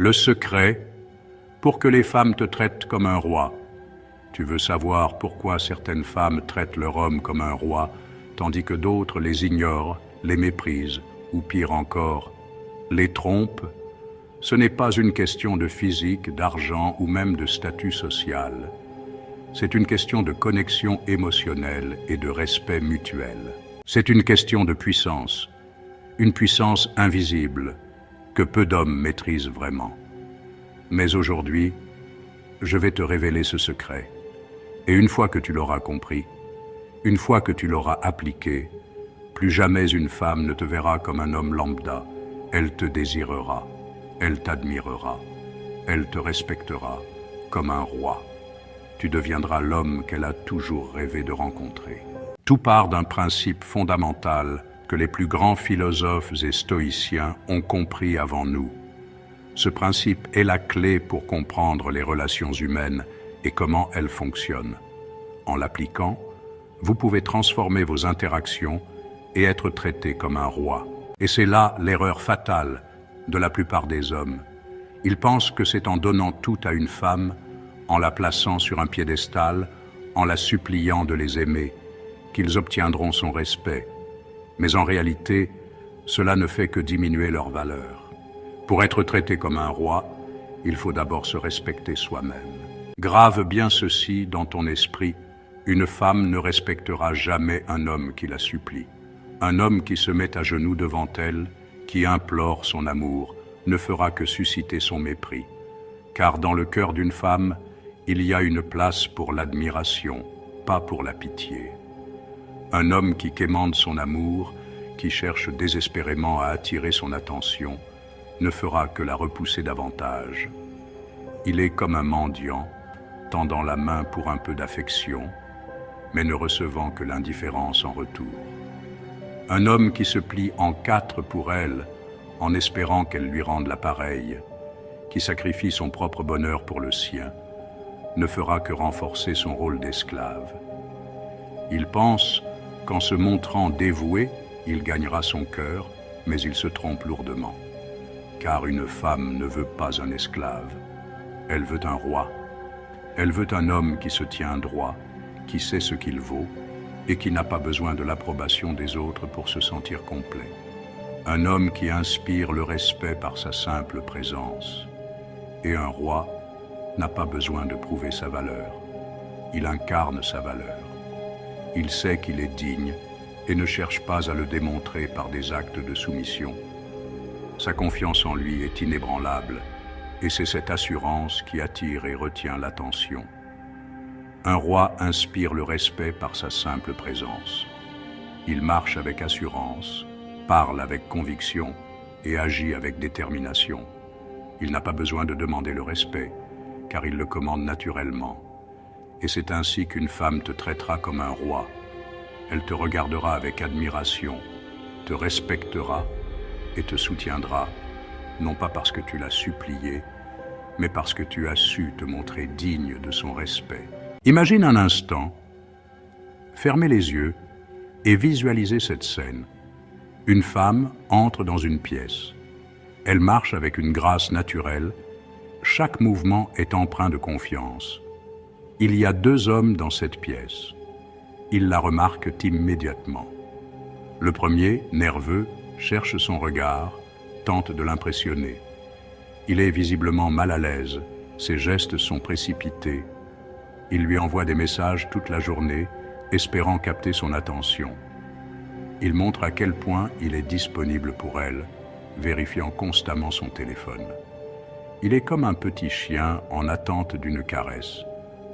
Le secret, pour que les femmes te traitent comme un roi. Tu veux savoir pourquoi certaines femmes traitent leur homme comme un roi, tandis que d'autres les ignorent, les méprisent, ou pire encore, les trompent? Ce n'est pas une question de physique, d'argent ou même de statut social. C'est une question de connexion émotionnelle et de respect mutuel. C'est une question de puissance, une puissance invisible que peu d'hommes maîtrisent vraiment. Mais aujourd'hui, je vais te révéler ce secret. Et une fois que tu l'auras compris, une fois que tu l'auras appliqué, plus jamais une femme ne te verra comme un homme lambda. Elle te désirera, elle t'admirera, elle te respectera comme un roi. Tu deviendras l'homme qu'elle a toujours rêvé de rencontrer. Tout part d'un principe fondamental que les plus grands philosophes et stoïciens ont compris avant nous. Ce principe est la clé pour comprendre les relations humaines et comment elles fonctionnent. En l'appliquant, vous pouvez transformer vos interactions et être traité comme un roi. Et c'est là l'erreur fatale de la plupart des hommes. Ils pensent que c'est en donnant tout à une femme, en la plaçant sur un piédestal, en la suppliant de les aimer, qu'ils obtiendront son respect. Mais en réalité, cela ne fait que diminuer leur valeur. Pour être traité comme un roi, il faut d'abord se respecter soi-même. Grave bien ceci dans ton esprit, une femme ne respectera jamais un homme qui la supplie. Un homme qui se met à genoux devant elle, qui implore son amour, ne fera que susciter son mépris. Car dans le cœur d'une femme, il y a une place pour l'admiration, pas pour la pitié. Un homme qui quémande son amour, qui cherche désespérément à attirer son attention, ne fera que la repousser davantage. Il est comme un mendiant, tendant la main pour un peu d'affection, mais ne recevant que l'indifférence en retour. Un homme qui se plie en quatre pour elle, en espérant qu'elle lui rende la pareille, qui sacrifie son propre bonheur pour le sien, ne fera que renforcer son rôle d'esclave. Il pense qu'en se montrant dévoué, il gagnera son cœur, mais il se trompe lourdement. Car une femme ne veut pas un esclave, elle veut un roi. Elle veut un homme qui se tient droit, qui sait ce qu'il vaut et qui n'a pas besoin de l'approbation des autres pour se sentir complet. Un homme qui inspire le respect par sa simple présence. Et un roi n'a pas besoin de prouver sa valeur. Il incarne sa valeur. Il sait qu'il est digne et ne cherche pas à le démontrer par des actes de soumission. Sa confiance en lui est inébranlable et c'est cette assurance qui attire et retient l'attention. Un roi inspire le respect par sa simple présence. Il marche avec assurance, parle avec conviction et agit avec détermination. Il n'a pas besoin de demander le respect, car il le commande naturellement. Et c'est ainsi qu'une femme te traitera comme un roi. Elle te regardera avec admiration, te respectera et te soutiendra, non pas parce que tu l'as supplié, mais parce que tu as su te montrer digne de son respect. Imagine un instant, fermez les yeux et visualisez cette scène. Une femme entre dans une pièce. Elle marche avec une grâce naturelle. Chaque mouvement est empreint de confiance. Il y a deux hommes dans cette pièce. Ils la remarquent immédiatement. Le premier, nerveux, cherche son regard, tente de l'impressionner. Il est visiblement mal à l'aise, ses gestes sont précipités. Il lui envoie des messages toute la journée, espérant capter son attention. Il montre à quel point il est disponible pour elle, vérifiant constamment son téléphone. Il est comme un petit chien en attente d'une caresse,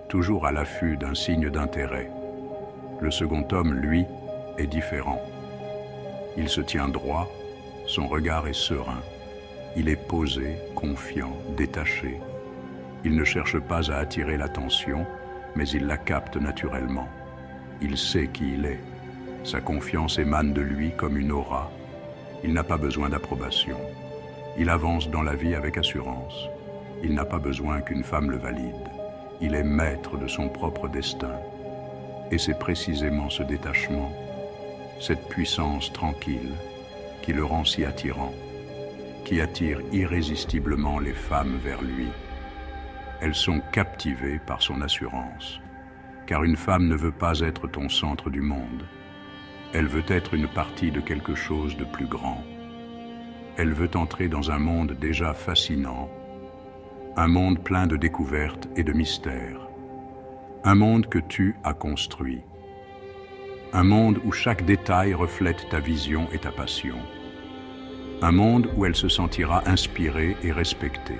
toujours à l'affût d'un signe d'intérêt. Le second homme, lui, est différent. Il se tient droit, son regard est serein. Il est posé, confiant, détaché. Il ne cherche pas à attirer l'attention, mais il la capte naturellement. Il sait qui il est. Sa confiance émane de lui comme une aura. Il n'a pas besoin d'approbation. Il avance dans la vie avec assurance. Il n'a pas besoin qu'une femme le valide. Il est maître de son propre destin. Et c'est précisément ce détachement, cette puissance tranquille, qui le rend si attirant. qui attire irrésistiblement les femmes vers lui. Elles sont captivées par son assurance, car une femme ne veut pas être ton centre du monde. Elle veut être une partie de quelque chose de plus grand. Elle veut entrer dans un monde déjà fascinant, un monde plein de découvertes et de mystères, un monde que tu as construit, un monde où chaque détail reflète ta vision et ta passion, un monde où elle se sentira inspirée et respectée,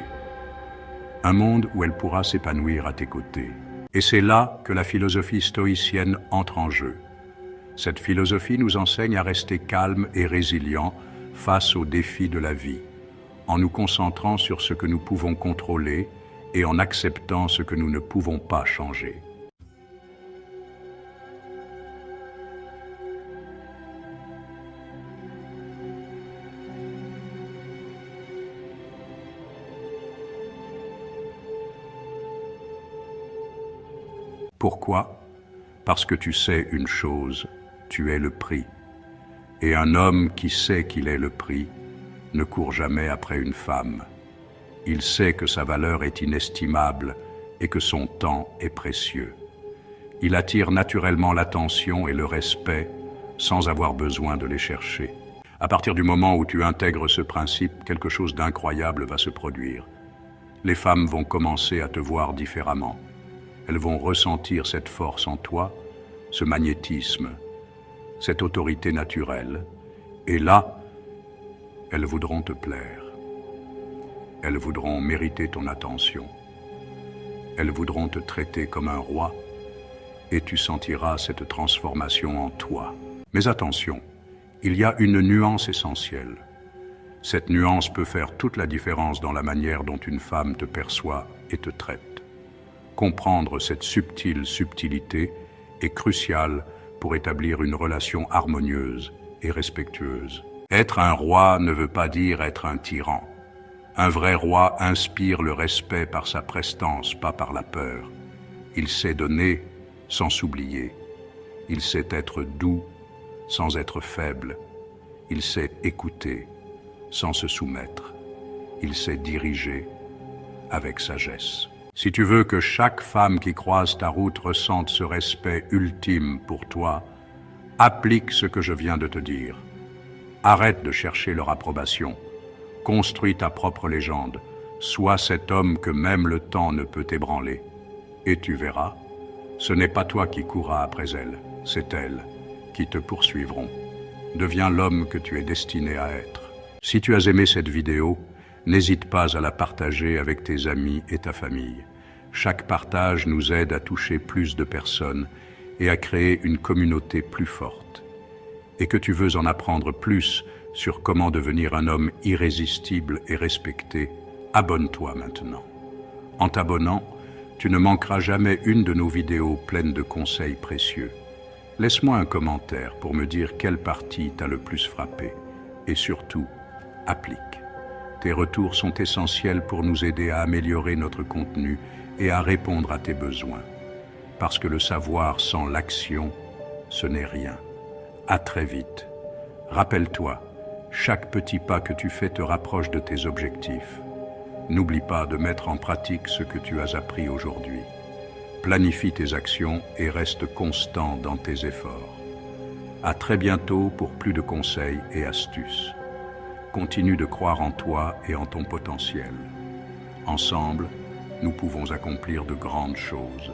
un monde où elle pourra s'épanouir à tes côtés. Et c'est là que la philosophie stoïcienne entre en jeu. Cette philosophie nous enseigne à rester calme et résilient face aux défis de la vie, en nous concentrant sur ce que nous pouvons contrôler et en acceptant ce que nous ne pouvons pas changer. Pourquoi? Parce que tu sais une chose, tu es le prix. Et un homme qui sait qu'il est le prix ne court jamais après une femme. Il sait que sa valeur est inestimable et que son temps est précieux. Il attire naturellement l'attention et le respect sans avoir besoin de les chercher. À partir du moment où tu intègres ce principe, quelque chose d'incroyable va se produire. Les femmes vont commencer à te voir différemment. Elles vont ressentir cette force en toi, ce magnétisme, cette autorité naturelle, et là, elles voudront te plaire. Elles voudront mériter ton attention. Elles voudront te traiter comme un roi, et tu sentiras cette transformation en toi. Mais attention, il y a une nuance essentielle. Cette nuance peut faire toute la différence dans la manière dont une femme te perçoit et te traite. Comprendre cette subtile subtilité est crucial pour établir une relation harmonieuse et respectueuse. Être un roi ne veut pas dire être un tyran. Un vrai roi inspire le respect par sa prestance, pas par la peur. Il sait donner sans s'oublier. Il sait être doux sans être faible. Il sait écouter sans se soumettre. Il sait diriger avec sagesse. Si tu veux que chaque femme qui croise ta route ressente ce respect ultime pour toi, applique ce que je viens de te dire. Arrête de chercher leur approbation. Construis ta propre légende. Sois cet homme que même le temps ne peut ébranler. Et tu verras, ce n'est pas toi qui courras après elles, c'est elles qui te poursuivront. Deviens l'homme que tu es destiné à être. Si tu as aimé cette vidéo, n'hésite pas à la partager avec tes amis et ta famille. Chaque partage nous aide à toucher plus de personnes et à créer une communauté plus forte. Et que tu veux en apprendre plus sur comment devenir un homme irrésistible et respecté, abonne-toi maintenant. En t'abonnant, tu ne manqueras jamais une de nos vidéos pleines de conseils précieux. Laisse-moi un commentaire pour me dire quelle partie t'a le plus frappé. Et surtout, applique. Tes retours sont essentiels pour nous aider à améliorer notre contenu et à répondre à tes besoins. Parce que le savoir sans l'action, ce n'est rien. À très vite. Rappelle-toi, chaque petit pas que tu fais te rapproche de tes objectifs. N'oublie pas de mettre en pratique ce que tu as appris aujourd'hui. Planifie tes actions et reste constant dans tes efforts. À très bientôt pour plus de conseils et astuces. Continue de croire en toi et en ton potentiel. Ensemble, nous pouvons accomplir de grandes choses.